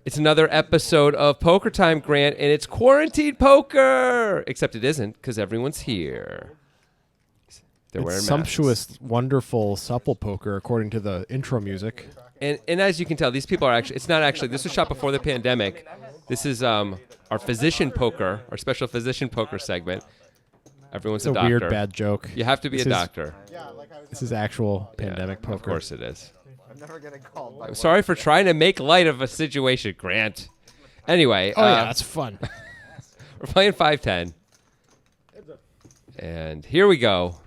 It's another episode of Poker Time, Grant, and it's quarantine poker. Except it isn't, because everyone's here. They're wearing masks. Sumptuous, wonderful, supple poker, according to the intro music. And as you can tell, these people are actually, it's not actually, this was shot before the pandemic. This is our physician poker, our special physician poker segment. Everyone's a doctor. It's a weird, bad joke. You have to be a doctor. This is actual pandemic poker. Of course it is. I'm never getting called. I'm sorry for trying to make light of a situation, Grant. Anyway. Yeah, that's fun. We're playing 5-10. And here we go.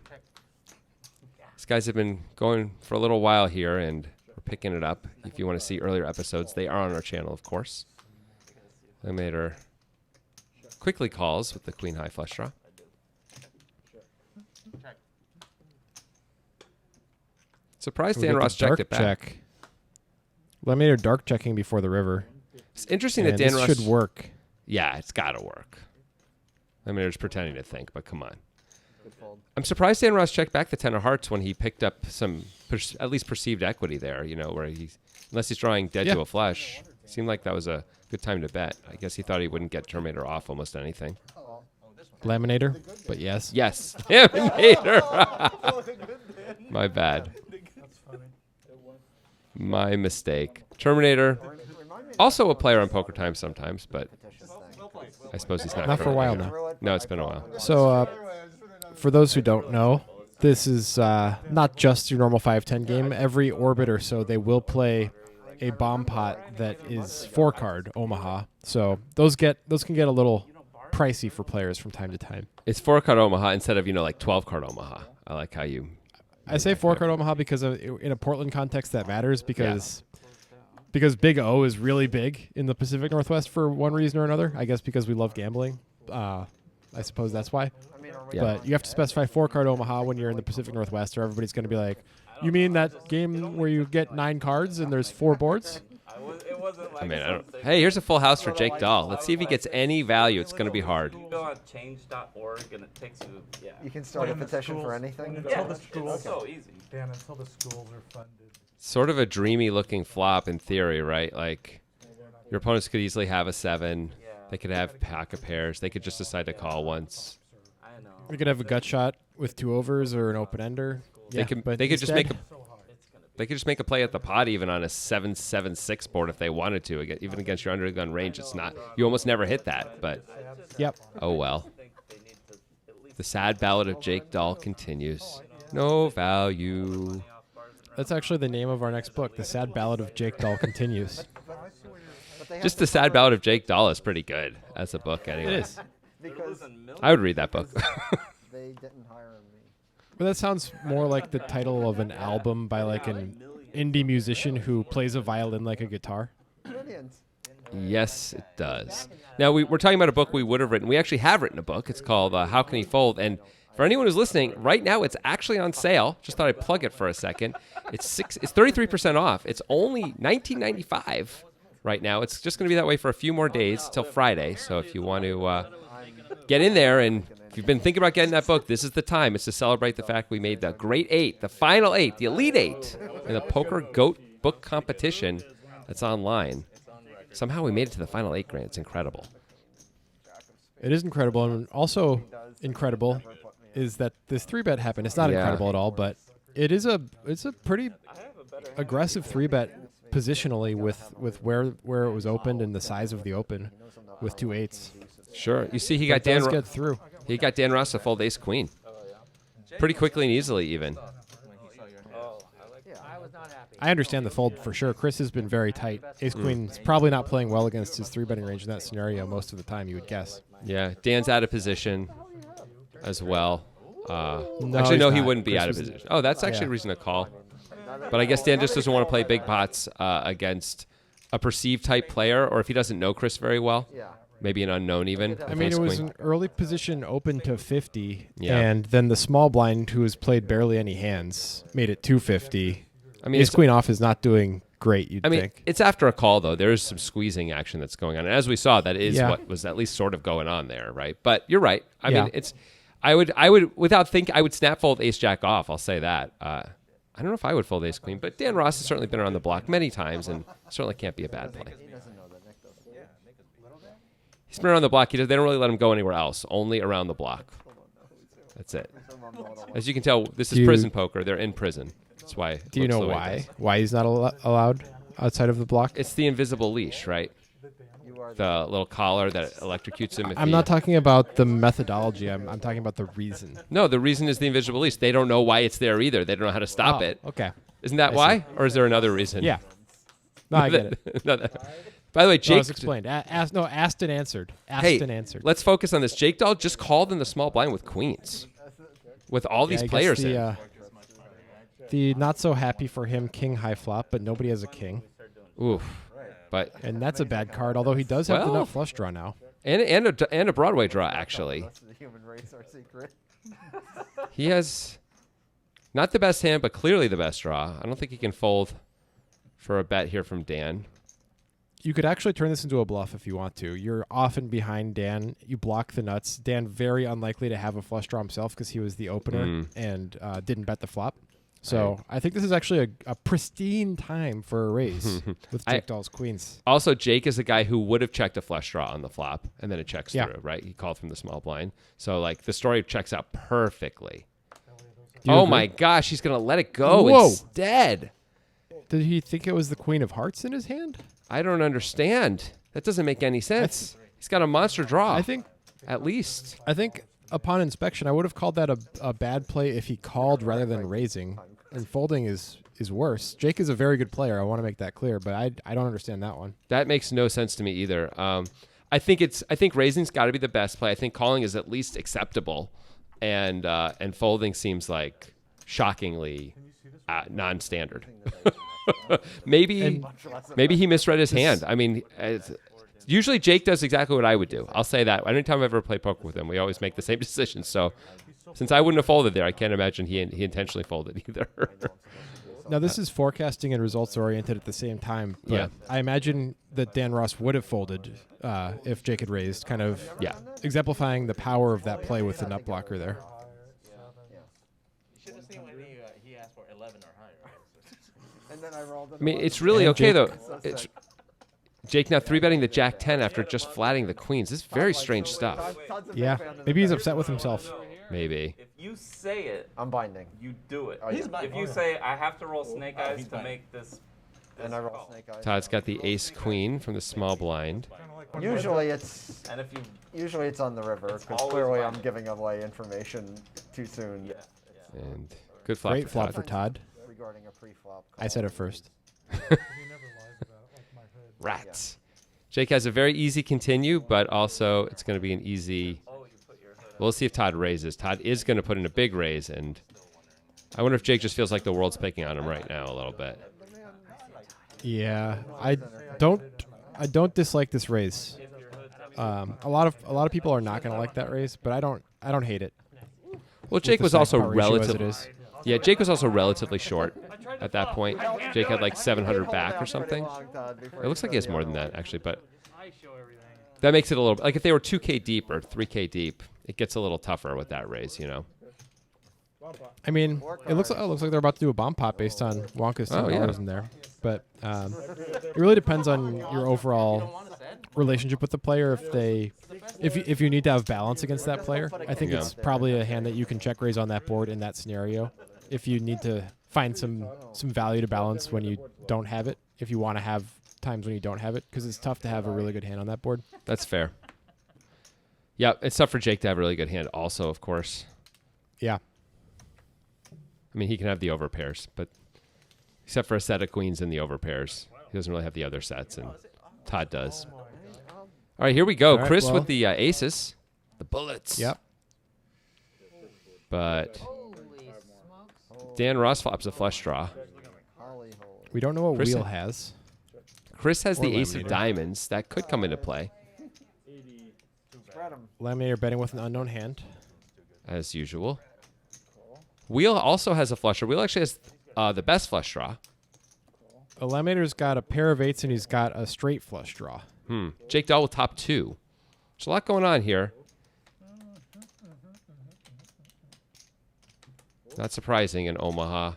These guys have been going for a little while here, and we're picking it up. If you want to see earlier episodes, they are on our channel, of course. I made her quickly calls with the queen high flush draw. Surprised Dan Ross checked it back. Check. Well, I made her dark checking before the river. It's interesting that Dan Ross should work. Yeah, it's got to work. I mean, they're just pretending to think, but come on. I'm surprised Dan Ross checked back the 10 of hearts when he picked up some, at least perceived equity there, you know, where unless he's drawing dead to a flush, seemed like that was a good time to bet. I guess he thought he wouldn't get Terminator off almost anything. Laminator, but yes. Yes, Laminator. My bad. My mistake. Terminator, also a player on Poker Time sometimes, but I suppose he's not. Not for a while now. No, it's been a while. So, for those who don't know, this is not just your normal 5-10 game. Every orbit or so, they will play a bomb pot that is 4-card Omaha. So those can get a little pricey for players from time to time. It's 4-card Omaha instead of 12-card Omaha. I like how you. I say 4-card Omaha because in a Portland context that matters because Big O is really big in the Pacific Northwest for one reason or another. I guess because we love gambling. I suppose that's why. Yeah. But you have to specify 4-card Omaha when you're in the Pacific Northwest, or everybody's going to be like, "You mean that game where you get 9 cards and there's 4 boards?" I mean, hey, here's a full house for Jake Dahl. Let's see if he gets any value. It's going to be hard. You go on change.org and it takes you, You can start a petition for anything? Yeah, it's so easy. Dan, until the schools are funded. Sort of a dreamy looking flop in theory, right? Like your opponents could easily have a 7. They could have pack of pairs. They could just decide to call once. I know. We could have a gut shot with 2 overs or an open ender. They could just make a. They could just make a play at the pot even on a 7-7-6 board if they wanted to. Even against your undergun range, it's not. You almost never hit that, but. Yep. Oh well. The sad ballad of Jake Dahl continues. No value. That's actually the name of our next book. The Sad Ballad of Jake Dahl continues. Just the sad ballad of Jake Dahl is pretty good as a book anyway. It is. Because I would read that book. they didn't hire me. But that sounds more like the title of an album by like an indie musician who plays a violin like a guitar. Brilliant. Yes, it does. Now, we're talking about a book we would have written. We actually have written a book. It's called How Can He Fold? And for anyone who's listening, right now it's actually on sale. Just thought I'd plug it for a second. It's 33% off. It's only $19.95 right now. It's just going to be that way for a few more days till Friday. So if you want to get in there, and if you've been thinking about getting that book, this is the time. It's to celebrate the fact we made the Great 8, the Final 8, the Elite 8 in the Poker Goat book competition that's online. Somehow we made it to the Final 8, Grant. It's incredible. It is incredible. And also incredible is that this 3-bet happened. It's not incredible at all, but it's a pretty aggressive 3-bet positionally with where it was opened and the size of the open with 2 8s. Sure. You see, he But got it does get through. He got Dan Ross to fold ace queen. Pretty quickly and easily, even. I understand the fold for sure. Chris has been very tight. Ace Queen's probably not playing well against his 3-betting range in that scenario most of the time, you would guess. Yeah, Dan's out of position as well. No, Actually, he's no, he not. wouldn't be Chris out of was- position. Oh, that's actually a reason to call. But I guess Dan just doesn't want to play big pots against a perceived type player, or if he doesn't know Chris very well. Yeah. Maybe an unknown even. I mean, it was an early position open to 50, Yeah. and then the small blind, who has played barely any hands, made it 250. I mean, Ace Queen off is not doing great, you'd think. it's after a call, though. There's some squeezing action that's going on. And as we saw, that is Yeah. what was at least sort of going on there, right? But you're right. I Yeah. mean, I would without thinking, I would snap fold ace jack off. I'll say that. I don't know if I would fold ace queen, but Dan Ross has certainly been around the block many times and certainly can't be a bad play. He doesn't know that Nick does. He's been around the block. They don't really let him go anywhere else, only around the block. That's it. As you can tell, this is prison poker. They're in prison. That's why. Do you know why? Why he's not allowed outside of the block? It's the invisible leash, right? The little collar that electrocutes him. I'm not talking about the methodology. I'm talking about the reason. No, the reason is the invisible leash. They don't know why it's there either. They don't know how to stop it. Okay. Isn't that why? Or is there another reason? Yeah. No, I get it. By the way, No, Jake. it's explained. Asked and answered. Asked Hey, and answered. let's focus on this. Jake Dahl just called in the small blind with queens. With all these I guess players in. The not so happy for him king high flop, but nobody has a king. Oof. But And that's a bad card, although he does have the Well- nut flush draw now. and a Broadway draw, actually. That's the human race, our secret. He has not the best hand, but clearly the best draw. I don't think he can fold for a bet here from Dan. You could actually turn this into a bluff if you want to. You're often behind Dan. You block the nuts. Dan very unlikely to have a flush draw himself because he was the opener and didn't bet the flop. So Right. I think this is actually a pristine time for a raise with Jake Dahl's queens. Also, Jake is a guy who would have checked a flush draw on the flop, and then it checks Yeah. through, right? He called from the small blind. So, like, the story checks out perfectly. Do you Oh, agree? my gosh. He's going to let it go Whoa. instead. Did he think it was the queen of hearts in his hand? I don't understand. That doesn't make any sense. He's got a monster draw. I think At least. upon inspection, I would have called that a bad play if he called rather than raising. And folding is worse. Jake is a very good player. I want to make that clear, but I don't understand that one. That makes no sense to me either. I think raising's got to be the best play. I think calling is at least acceptable, and folding seems like shockingly non-standard. maybe he misread his hand. I mean, usually Jake does exactly what I would do. I'll say that. Anytime I ever play poker with him, we always make the same decision. So since I wouldn't have folded there, I can't imagine he intentionally folded either. Now, this is forecasting and results oriented at the same time. But Yeah. I imagine that Dan Ross would have folded if Jake had raised, kind of exemplifying the power of that play with the nut blocker there. You should have seen when he asked for 11 or higher. And then I rolled I mean, it's really And okay, Jake- though. It's, Jake now 3-betting the Jack 10 after just flatting the queens. This is very strange stuff. Yeah, maybe he's upset with himself. Maybe. If you say it, I'm binding. you do it. He's If you say, I have to roll snake eyes to make this And I roll snake eyes. Todd's got the ace queen from the small blind. Usually it's And if you, on the river because always clearly I'm binding. giving away information too soon And good flop Great for flop Todd. for Todd. regarding a pre-flop. I said it first. He never lies about it, like my hood. Rats. Jake has a very easy continue, but also it's going to be an easy... We'll see if Todd raises. Todd is going to put in a big raise, and I wonder if Jake just feels like the world's picking on him right now a little bit. Yeah, I don't dislike this raise. A lot of people are not going to like that raise, but I don't hate it. Well, Jake the was stack also pot ratio as it relatively... is. Yeah, Jake was also relatively short at that point. Jake had like 700 back or something. It looks like he has more than that, actually, but that makes it a little... Like if they were 2K deep or 3K deep, it gets a little tougher with that raise, you know? I mean, it looks like they're about to do a bomb pot based on Wonka's Oh, $10 yeah. in there. But it really depends on your overall relationship with the player. If you need to have balance against that player, I think it's probably a hand that you can check raise on that board in that scenario. If you need to find some value to balance when you don't have it, if you want to have times when you don't have it, because it's tough to have a really good hand on that board. That's fair. Yeah, it's tough for Jake to have a really good hand also, of course. Yeah. I mean, he can have the overpairs, but except for a set of queens and the overpairs, he doesn't really have the other sets, and Todd does. All right, here we go. All right, Chris well- with the aces, the bullets. Yep. But Dan Ross flops a flush draw. We don't know what Chris- wheel has. Chris has Or the ace of laminator. diamonds. That could come into play, Laminator betting with an unknown hand. as usual. Wheel also has a flusher. Wheel actually has the best flush draw. A Laminator's got a pair of eights and he's got a straight flush draw. Jake Dahl with top two. There's a lot going on here. Not surprising in Omaha.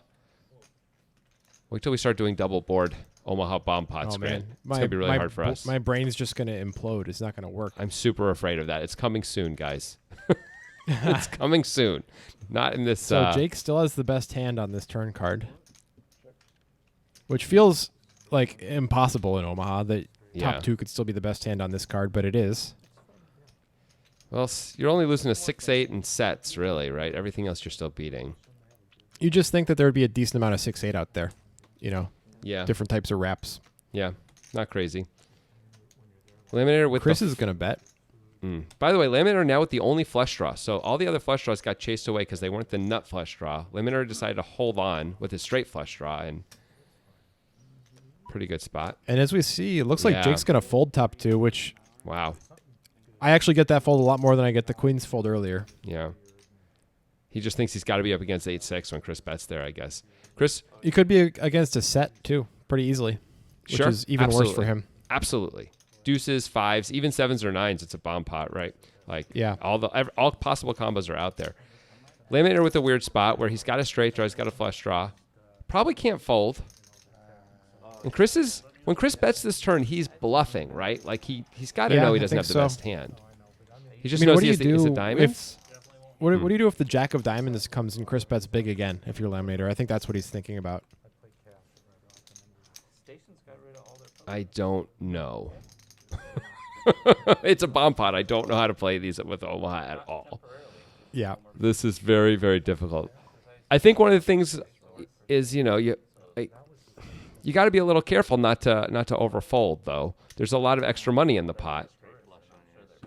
Wait till we start doing double board Omaha bomb pots, Oh Grant. man, It's gonna be really hard for us. My brain's just gonna implode. It's not gonna work. I'm super afraid of that. It's coming soon, guys. It's coming soon. Not in this. So Jake still has the best hand on this turn card, which feels like impossible in Omaha. That Yeah. top 2 could still be the best hand on this card, but it is. Well, you're only losing to 6-8 in sets, really, right? Everything else you're still beating. You just think that there would be a decent amount of 6-8 out there, you know, Yeah. different types of wraps. Yeah. Not crazy. Laminator with Chris the is gonna bet. By the way, Laminator now with the only flush draw. So all the other flush draws got chased away because they weren't the nut flush draw. Laminator decided to hold on with his straight flush draw, and pretty good spot. And as we see, it looks like Yeah. Jake's gonna fold top 2, which Wow. I actually get that fold a lot more than I get the Queen's fold earlier. Yeah. He just thinks he's got to be up against 8-6 when Chris bets there, I guess. Chris, You could be against a set too, pretty easily, which sure. is even worse for Absolutely. him. Absolutely. Deuces, 5s, even 7s or 9s, it's a bomb pot, right? Like, Yeah. all possible combos are out there. Laminator with a weird spot where he's got a straight draw, he's got a flush draw. Probably can't fold. And when Chris bets this turn, he's bluffing, right? Like he's got to Yeah, know he I doesn't think have the so. best hand. He just I mean, knows what he do has you the ace do of diamonds. What do you do if the Jack of Diamonds comes and Chris bets big again? If you're Laminator, I think that's what he's thinking about. Stations got rid of all their. I don't know. It's a bomb pot. I don't know how to play these with Omaha at all. Yeah, This is very, very difficult. I think one of the things is, you got to be a little careful not to overfold, though. There's a lot of extra money in the pot.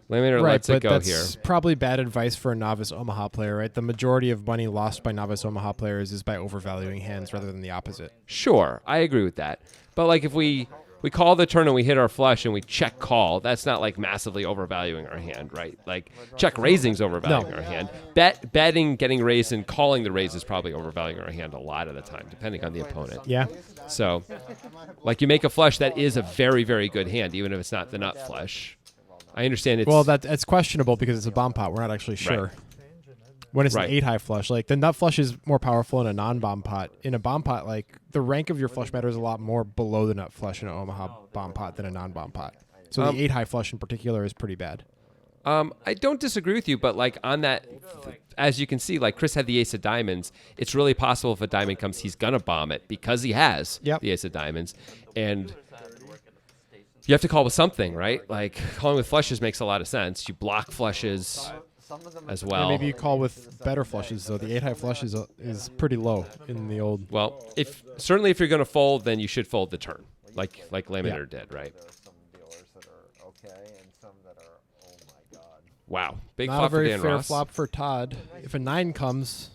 Laminator right. lets But it go here. that's probably bad advice for a novice Omaha player, right? The majority of money lost by novice Omaha players is by overvaluing hands rather than the opposite. Sure, I agree with that. But like if we call the turn and we hit our flush and we check call, that's not like massively overvaluing our hand, right? Like check raising's overvaluing our hand. Betting, getting raised, and calling the raise is probably overvaluing our hand a lot of the time, depending on the opponent. Yeah, So, like you make a flush, that is a very, very good hand, even if it's not the nut flush. I understand it's well, that's questionable because it's a bomb pot. We're not actually sure. Right. When it's Right. an 8-high flush, like the nut flush is more powerful in a non-bomb pot. In a bomb pot, like the rank of your flush matters a lot more below the nut flush in an Omaha bomb pot than a non-bomb pot. So the 8-high flush in particular is pretty bad. I don't disagree with you, but like on that, as you can see, like Chris had the ace of diamonds. It's really possible if a diamond comes, he's gonna bomb it because he has Yep. the ace of diamonds, and you have to call with something, right? Like calling with flushes makes a lot of sense. You block flushes as Or well. maybe you call with better flushes, though. The 8-high flush is pretty low in the old. Well, if you're gonna fold, then you should fold the turn, like Laminator did, right? There are some dealers that are okay and some that are, oh my god. Wow, big Not a flop for very Dan fair Ross. flop for Todd. If a 9 comes,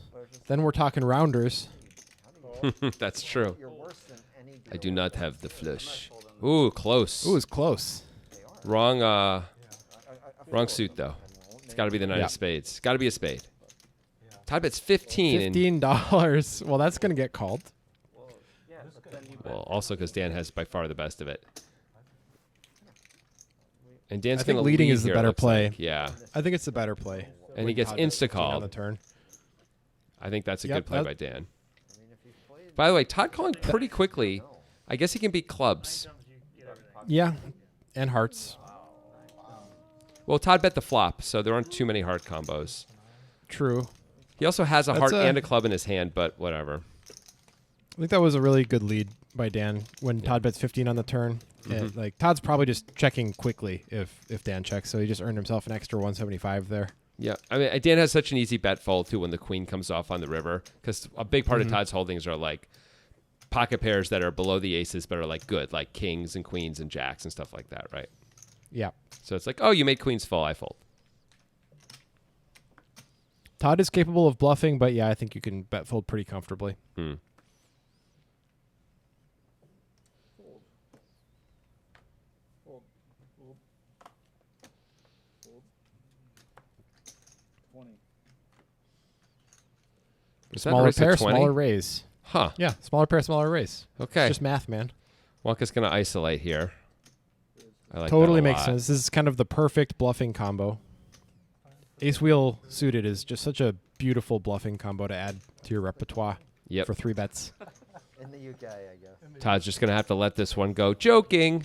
then we're talking rounders. That's true. You're worse than any I do not have the flush. Ooh, close. Ooh, it's close. Wrong suit though. It's got to be the 9 Yeah. of spades. Got to be a spade. Todd bets 15. And, $15. Well, that's going to get called. well, also because Dan has by far the best of it. And Dan's I think going to leading lead is the here, it better looks play. like. Yeah. I think it's the better play. And he when gets Todd bets 15 insta-called. on the turn. I think that's a Yep, good play that- by Dan. By the way, Todd calling pretty quickly. I guess he can beat clubs. Yeah, and hearts. Well, Todd bet the flop, so there aren't too many heart combos. True. He also has a That's heart a- and a club in his hand, but whatever. I think that was a really good lead by Dan when Todd bets 15 on the turn. Mm-hmm. And, like Todd's probably just checking quickly if Dan checks, so he just earned himself an extra 175 there. Yeah, I mean, Dan has such an easy bet fold too when the queen comes off on the river, because a big part Mm-hmm. of Todd's holdings are like pocket pairs that are below the aces but are like good, like kings and queens and jacks and stuff like that, right? Yeah. So it's like, oh, you made queens full, I fold. Todd is capable of bluffing, but yeah, I think you can bet fold pretty comfortably. Hmm. Was that Smaller raise a pair, 20? smaller raise. Huh. Yeah, smaller pair, smaller raise. Okay. It's just math, man. Wonka's going to isolate here. I like Totally that a makes lot. sense. This is kind of the perfect bluffing combo. Ace wheel suited is just such a beautiful bluffing combo to add to your repertoire Yep. for 3 bets. In the UK, I guess. Todd's just gonna have to let this one go. Joking.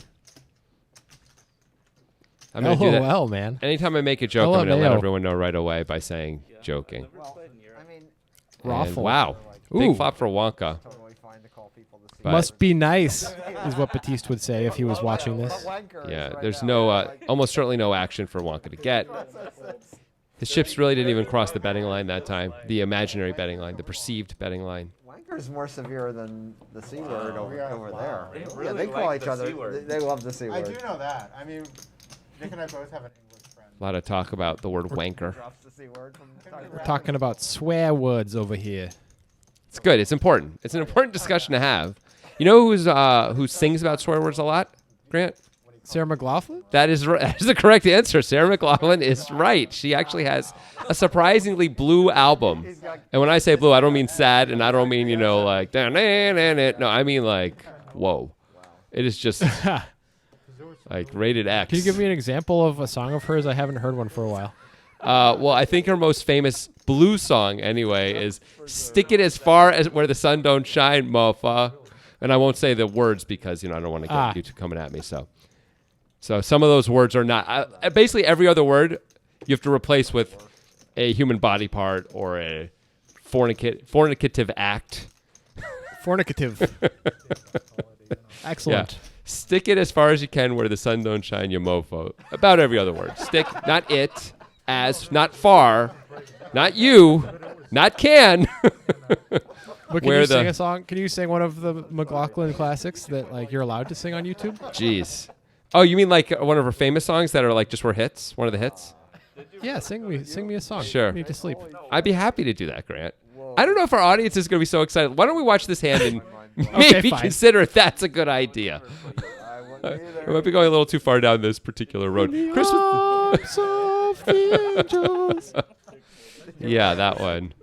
I'm gonna do that. LOL, man. Anytime I make a joke, I'm gonna let LMAO. everyone know right away by saying joking. Well, I mean, And Raffle. wow, Ooh. big flop for Wonka. totally fine to call people to see. But- Must be nice, is what Batiste would say if he was watching this. Yeah, there's no, almost certainly no action for Wonka to get. His chips really didn't even cross the betting line that time. The imaginary betting line, the perceived betting line. Wanker's more severe than the C word over there. They Yeah, really they call like each the other. C word. They love the C I word. do know that. I mean, Nick and I both have an English friend. A lot of talk about the word wanker. Drops the C word from time to We're time. talking about swear words over here. It's good. It's important. It's an important discussion to have. You know who sings about swear words a lot, Grant? Sarah McLaughlin? That is the correct answer. Sarah McLachlan is right. She actually has a surprisingly blue album. And when I say blue, I don't mean sad, and I don't mean, like, no, I mean like, whoa. It is just like rated X. Can you give me an example of a song of hers? I haven't heard one for a while. Well, I think her most famous blues song, anyway, is "Stick It As Far As Where the Sun Don't Shine, Mofa." And I won't say the words because I don't want to get YouTube coming at me. So some of those words are not. Basically, every other word you have to replace with a human body part or a fornicative act. Fornicative. Excellent. Yeah. Stick it as far as you can where the sun don't shine, you mofo. About every other word. Stick, not it, as, not far, not you, not can. But can Where you the- sing a song? Can you sing one of the McLaughlin classics that like you're allowed to sing on YouTube? Jeez. Oh, you mean like one of her famous songs that are like just were hits? One of the hits? Yeah, sing me a song. Sure. I need to sleep. I'd be happy to do that, Grant. I don't know if our audience is going to be so excited. Why don't we watch this hand and maybe fine. consider if that's a good idea? I wouldn't We either. might be going a little too far down this particular road. Chris, Arms of the angels. yeah, that one.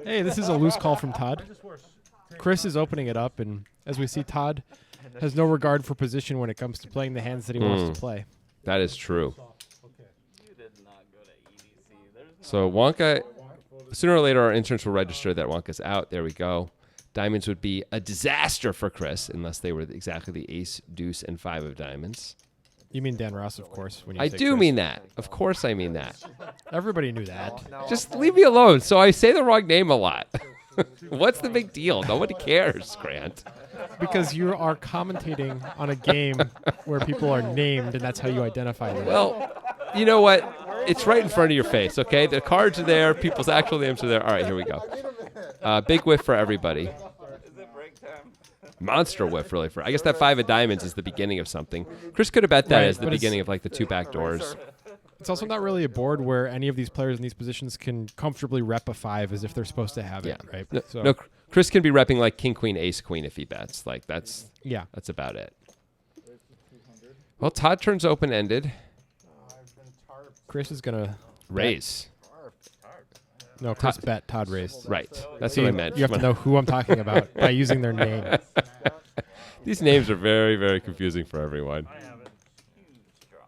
Hey, this is a loose call from Todd. Chris is opening it up, and as we see, Todd has no regard for position when it comes to playing the hands that he wants to play. That is true. You did not go to EDC. There's no So Wonka, sooner or later, our interns will register that Wonka's out. There we go. Diamonds would be a disaster for Chris unless they were exactly the ace, deuce, and 5 of diamonds. You mean Dan Ross, of course. When you I say do Chris. mean that. Of course I mean that. Everybody knew that. Just leave me alone. So I say the wrong name a lot. What's the big deal? Nobody cares, Grant. Because you are commentating on a game where people are named, and that's how you identify them. Well, you know what? It's right in front of your face, okay? The cards are there. People's actual names are there. All right, here we go. Big whiff for everybody. Is it break time? Monster whiff, really. I guess that 5 of diamonds is the beginning of something. Chris could have bet that Right, as the but it's- beginning of like the 2 back doors. It's also not really a board where any of these players in these positions can comfortably rep a 5 as if they're supposed to have Yeah. it, right? No, So, no, Chris can be repping like king, queen, ace, queen if he bets. Like that's yeah. about it. Well, Todd turns open-ended. Chris is going to Raise. No, Chris bet, Todd raised. Right. That's See, what I meant. you have to know who I'm talking about by using their name. These names are very, very confusing for everyone. I have a huge draw.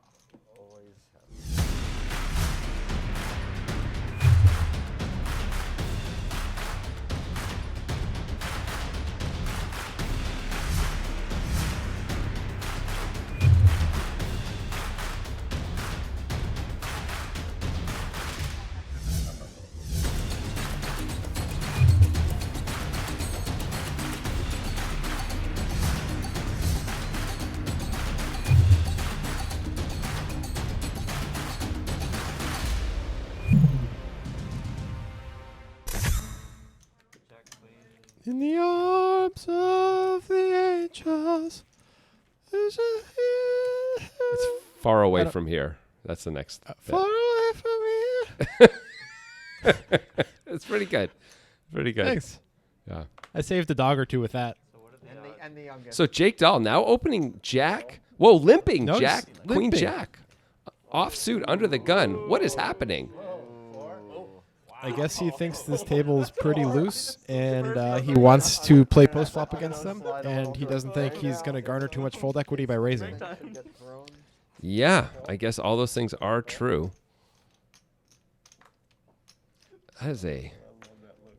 Jack, please. In the arms of the angels. There's a It's far I away don't- from here. That's the next bit. far away from here. It's pretty good. Pretty good. Thanks. Yeah. I saved a dog or two with that. So what are the And odds? the youngest. So Jake Dahl now opening Jack. Whoa, limping No, Jack. he's Queen limping. Jack. Offsuit under the gun. What is happening? I guess he thinks this table is pretty loose, and he wants to play post flop against them, and he doesn't think he's going to garner too much fold equity by raising. Get thrown. Yeah, I guess all those things are true. That is a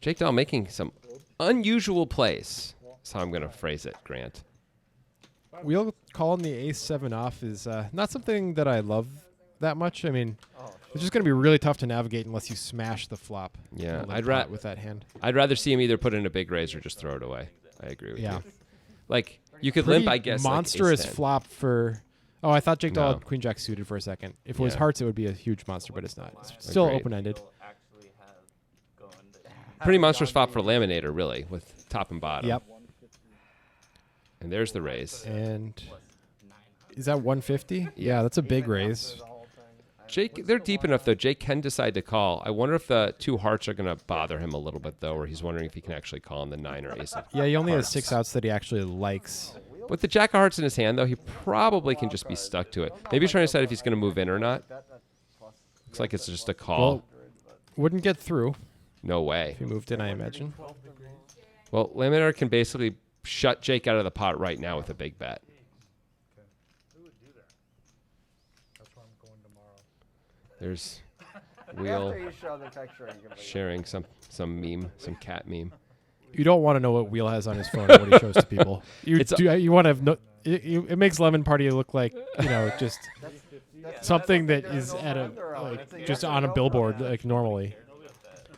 Jake Dahl making some unusual plays. That's how I'm going to phrase it, Grant. Wheel calling the ace-7 off is not something that I love that much. I mean, it's just going to be really tough to navigate unless you smash the flop. Yeah, on the I'd pot with that hand. I'd rather see him either put in a big raise or just throw it away. I agree with you. Like, you could Pretty limp, I guess. monstrous like ace-10. flop for... Oh, I thought Jake Dahl No. had queen jack suited for a second. If it was Yeah. hearts, it would be a huge monster, but it's not. It's still Agreed. open-ended. Actually have going to Pretty monstrous flop for Laminator, really, with top and bottom. Yep. And there's the raise. And is that 150? Yeah, that's a big raise. Jake, they're deep enough, though. Jake can decide to call. I wonder if the 2 hearts are going to bother him a little bit, though, or he's wondering if he can actually call on the 9 or ace. Yeah, he only has Hearts. 6 outs that he actually likes. With the jack of hearts in his hand, though, he probably can just be stuck to it. Maybe he's trying to decide if he's going to move in or not. Looks like it's just a call. Well, wouldn't get through No way. if he moved in, I imagine. Well, Laminator can basically shut Jake out of the pot right now with a big bet. There's Wheel After you show the picture, you can sharing some meme, some cat meme. You don't want to know what Wheel has on his phone and what he shows to people. You It's a- you want to have no. It makes Lemon Party look like just something that is at a just on a billboard like normally.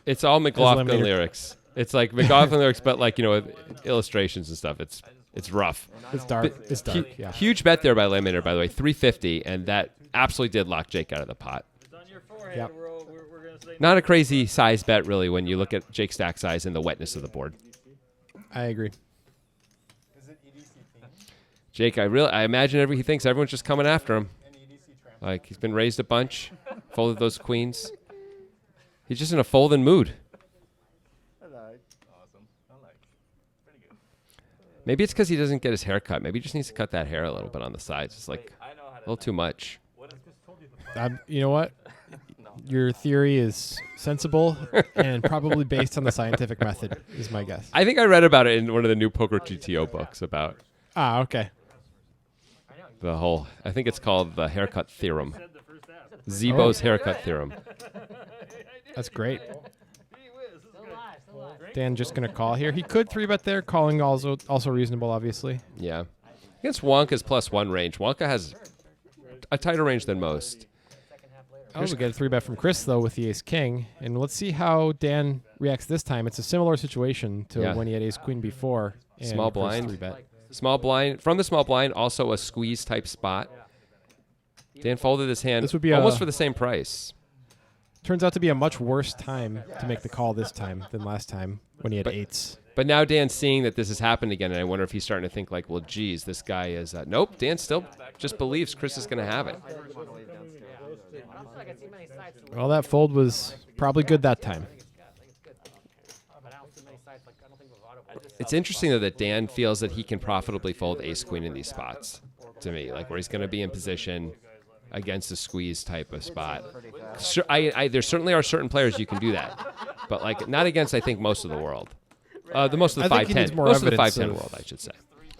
It's all McLaughlin Laminator. lyrics. It's like McLaughlin lyrics, but like with illustrations and stuff. It's rough. It's dark. It's dark. Yeah. Huge bet there by Laminator, by the way, 350, and that absolutely did lock Jake out of the pot. It's on your forehead. Yep. We're going to say Not a crazy size bet, really, when you look at Jake's stack size and the wetness of the board. I agree. Is it EDC themed? Jake, I imagine he thinks everyone's just coming after him. An EDC trampoline? Like he's been raised a bunch, folded those queens. He's just in a folding mood. awesome. I like it. Pretty good. Maybe it's because he doesn't get his hair cut. Maybe he just needs to cut that hair a little bit on the sides. It's like I know how a to little too much. What is You know what? Your theory is sensible and probably based on the scientific method, is my guess. I think I read about it in one of the new Poker GTO books about Okay. the whole. I think it's called the haircut theorem. Zebo's haircut theorem. That's great. Dan just going to call here. He could 3-bet there. Calling also reasonable, obviously. Yeah. Against Wonka's +1 range. Wonka has a tighter range than most. I also get a 3-bet from Chris, though, with the ace-king. And let's see how Dan reacts this time. It's a similar situation to Yeah. when he had ace-queen before. And Small Chris blind. 3-bet. Small blind. From the small blind, also a squeeze type spot. Dan folded his hand This would be almost a- for the same price. Turns out to be a much worse time to make the call this time than last time when he had eights. But now Dan's seeing that this has happened again, and I wonder if he's starting to think like, well, geez, this guy is... nope, Dan still just believes Chris is going to have it. Well, that fold was probably good that time. It's interesting, though, that Dan feels that he can profitably fold ace-queen in these spots, to me, like where he's going to be in position against a squeeze type of spot. Sure, there certainly are certain players you can do that, but like not against, I think, most of the world. Most of the I think he 5'10", needs more most of the evidence 5'10" of- world, I should say.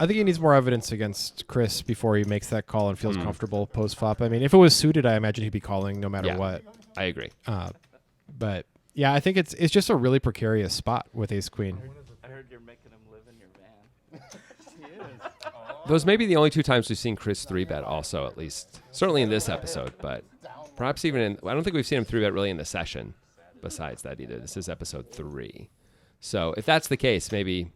I think he needs more evidence against Chris before he makes that call and feels Hmm. comfortable post-flop. I mean, if it was suited, I imagine he'd be calling no matter Yeah. what. I agree. But yeah, I think it's just a really precarious spot with ace-queen. I heard you're making him live in your van. Those may be the only 2 times we've seen Chris 3-bet also, at least. Certainly in this episode, but perhaps even in... I don't think we've seen him 3-bet really in the session besides that either. This is episode 3. So if that's the case, maybe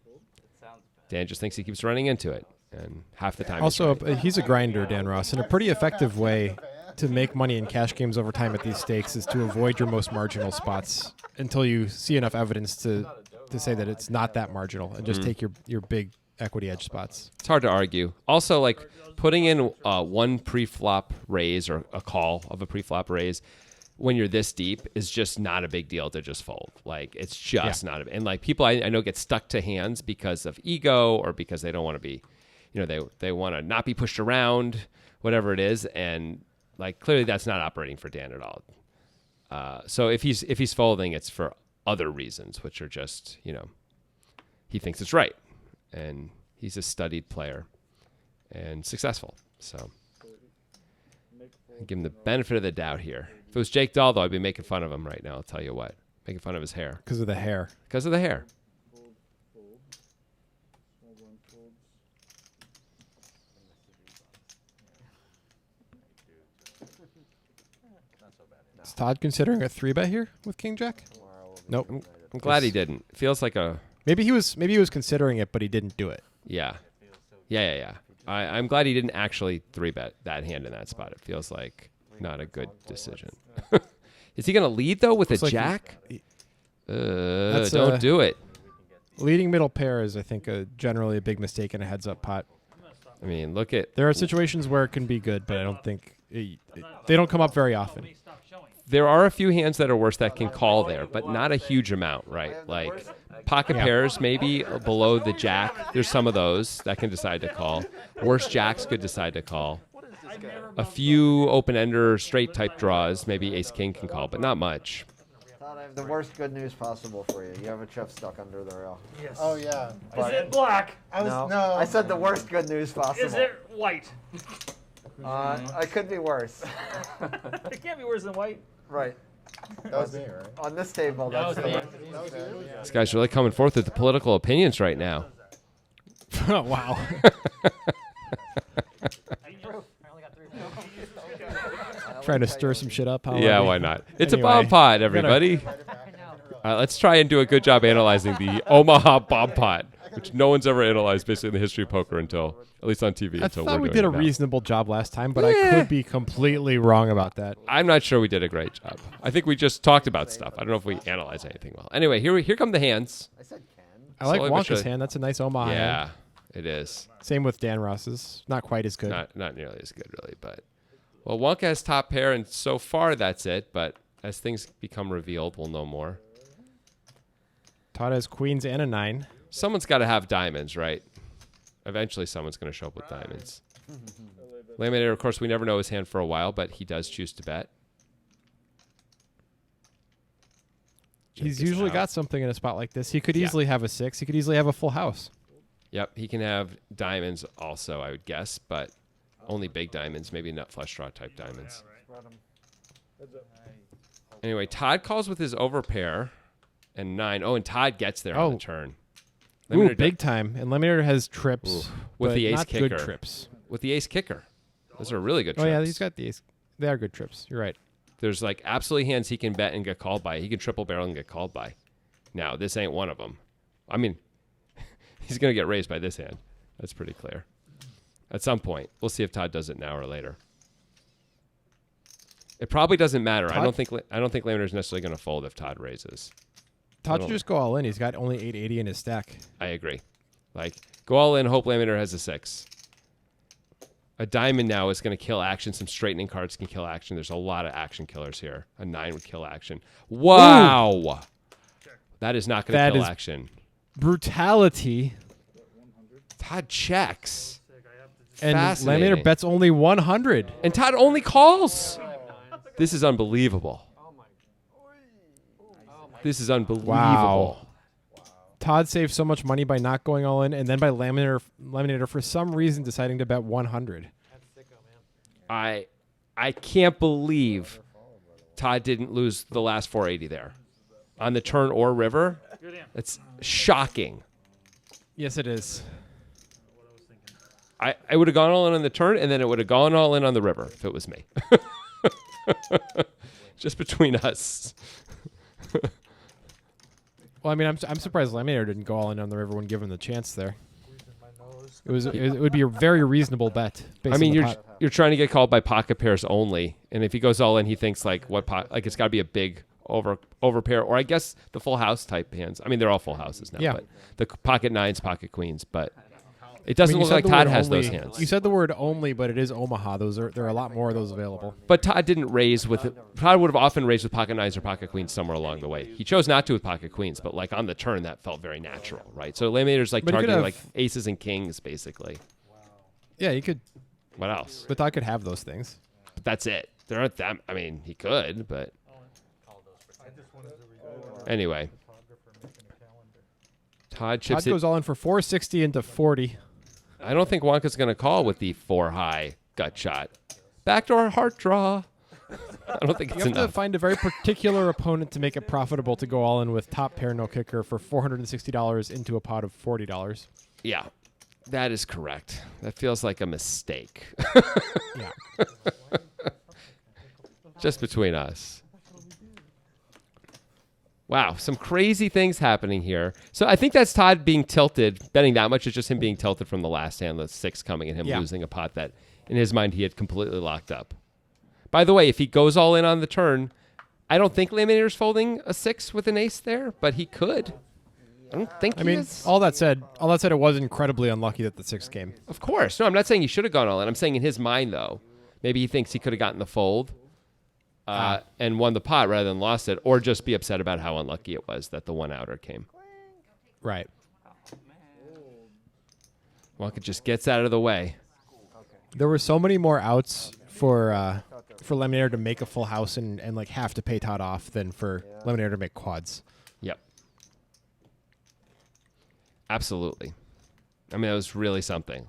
Dan just thinks he keeps running into it, and half the time... he's Also, right. he's a grinder, Dan Ross, and a pretty effective way to make money in cash games over time at these stakes is to avoid your most marginal spots until you see enough evidence to say that it's not that marginal and just Mm-hmm. take your big equity edge spots. It's hard to argue. Also, like putting in one pre-flop raise or a call of a pre-flop raise when you're this deep is just not a big deal to just fold. Like it's just not. And like people I know get stuck to hands because of ego or because they don't want to be, they want to not be pushed around, whatever it is. And like clearly that's not operating for Dan at all. So if he's folding, it's for other reasons, which are just, he thinks it's right. And he's a studied player and successful. So I give him the benefit of the doubt here. If it was Jake Dahl, though, I'd be making fun of him right now. I'll tell you what. Making fun of his hair. Because of the hair. Because of the hair. Is Todd considering a 3-bet here with King Jack? Nope. I'm glad he didn't. Feels like a Maybe he was considering it, but he didn't do it. yeah. I'm glad he didn't actually 3-bet that hand in that spot. It feels like not a good decision. Is he going to lead though with a Looks like jack? That's, Don't do it. Leading middle pair is, I think, generally a big mistake in a heads-up pot. I mean, look at There are situations where it can be good, but I don't think they don't come up very often. there are a few hands that are worse that can call there, but not a huge amount, right? Like pocket pairs maybe below the jack. There's some of those that can decide to call. Worse jacks could decide to call. A few open-ender straight type draws, maybe ace king can call, but not much. Todd, I have the worst good news possible for you. You have a chip stuck under the rail. Yes. Oh yeah. Is it black? No, I said the worst good news possible. Is it white? It could be worse. It can't be worse than white. Right. That was me, right? On this table, that's the worst. This guy's really coming forth with the political opinions right now. Wow. Trying to stir some shit up. Yeah, why not? It's a Anyway, bomb pot, everybody. Let's try and do a good job analyzing the Omaha bomb pot, which no one's ever analyzed basically in the history of poker until, at least on TV, I until thought we're we doing did a it now. reasonable job last time, but I could be completely wrong about that. I'm not sure we did a great job. I think we just talked about stuff. I don't know if we analyzed anything well. Anyway, here come the hands. I said Ken. I like Slowly but Wonka's surely. hand. That's a nice Omaha hand. Yeah, it is. Same with Dan Ross's. Not quite as good. Not nearly as good, really. But well, Wonka has top pair, and so far that's it. But as things become revealed, we'll know more. Todd has queens and a 9. Someone's got to have diamonds, right? Eventually, someone's going to show up with diamonds. Laminator, of course, we never know his hand for a while, but he does choose to bet. He's Check this usually out. got something in a spot like this. He could easily have a 6. He could easily have a full house. Yep, he can have diamonds also, I would guess, but only big diamonds, maybe nut flush draw type diamonds. Anyway, Todd calls with his overpair and 9. Oh, and Todd gets there on the turn. Ooh, Laminator big time. And Laminator has trips. With but the ace not kicker. good trips. With the ace kicker. Those are really good Oh, trips. yeah, he's got the ace. They are good trips. You're right. There's like absolutely hands he can bet and get called by. He can triple barrel and get called by. Now, this ain't one of them. I mean, he's going to get raised by this hand. That's pretty clear. At some point. We'll see if Todd does it now or later. It probably doesn't matter. I don't think Laminator's necessarily going to fold if Todd raises. Todd should just go all in. He's got only 880 in his stack. I agree. Like, go all in, hope Laminator has a 6. A diamond now is going to kill action. Some straightening cards can kill action. There's a lot of action killers here. A 9 would kill action. Wow! Ooh. That is not going to kill action. Brutality. Todd checks. And Laminator bets only 100. And Todd only calls. This is unbelievable. This is unbelievable. Wow. Todd saved so much money by not going all in, and then by Laminator for some reason deciding to bet 100. I can't believe Todd didn't lose the last 480 there. On the turn or river. That's shocking. Yes, it is. I would have gone all in on the turn, and then it would have gone all in on the river if it was me. Just between us. Well, I mean, I'm surprised Laminator didn't go all in on the river when given the chance there. It would be a very reasonable bet. I mean, you're trying to get called by pocket pairs only, and if he goes all in, he thinks like it's got to be a big over pair, or I guess the full house type hands. I mean, they're all full houses now. Yeah. But the pocket 9s, pocket queens, but it doesn't look like Todd has those hands. You said the word only, but it is Omaha. There are a lot more of those available. But Todd didn't raise with it. Todd would have often raised with pocket 9s or pocket queens somewhere along the way. He chose not to with pocket queens, but like on the turn, that felt very natural, right? So Laminator's like targeting like aces and kings, basically. Yeah, you could. What else? But Todd could have those things. But that's it. There aren't that. I mean, he could, but anyway. Todd chips Todd goes all in for 460 into 40. I don't think Wonka's going to call with the 4 high gut shot. Backdoor heart draw. I don't think it's You have enough. to find a very particular opponent to make it profitable to go all in with top pair no kicker for $460 into a pot of $40. Yeah, that is correct. That feels like a mistake. Yeah. Just between us. Wow, some crazy things happening here. So I think that's Todd being tilted. Betting that much is just him being tilted from the last hand, the 6 coming, and him losing a pot that, in his mind, he had completely locked up. By the way, if he goes all in on the turn, I don't think Laminator's folding a 6 with an ace there, but he could. I don't think he is. all that said, it was incredibly unlucky that the 6 came. Of course. No, I'm not saying he should have gone all in. I'm saying in his mind, though, maybe he thinks he could have gotten the fold and won the pot rather than lost it, or just be upset about how unlucky it was that the 1-outer came. Right. Walker just gets out of the way. There were so many more outs for Lemonade to make a full house and like have to pay Todd off than for Lemonade to make quads. Yep. Absolutely. I mean, it was really something.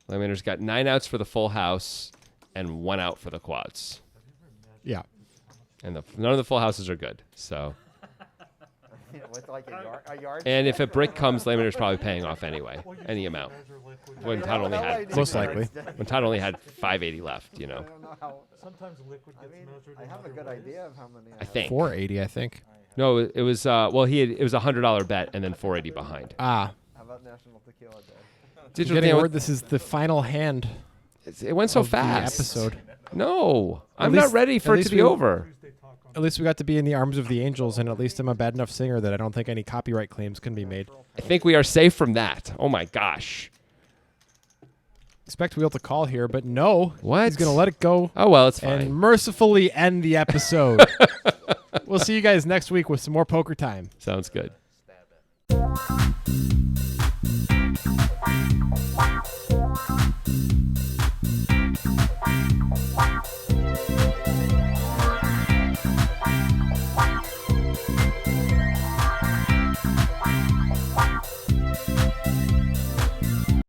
Lemonade's got 9 outs for the full house and 1 out for the quads. Yeah. And none of the full houses are good. So. With like a yard. And if a brick comes, Lemonade's probably paying off anyway, any amount. When Todd only had Most likely. when Todd only had 580 left, you know. I don't know how. Sometimes liquid gets measured. I in have a other good ways. idea of how many. I think. 480, I think. No, it was it was a $100 bet and then 480 behind. Ah. How about National Tequila Day? Digital Getting Tequila- word this is the final hand it went so of the fast. episode. No, At I'm least- not ready for at it to least be we- over. At least we got to be in the arms of the angels, and at least I'm a bad enough singer that I don't think any copyright claims can be made. I think we are safe from that. Oh my gosh. Expect Wheel to call here, but no. What? He's going to let it go Oh well, it's fine. and mercifully end the episode. We'll see you guys next week with some more poker time. Sounds good. Stab it.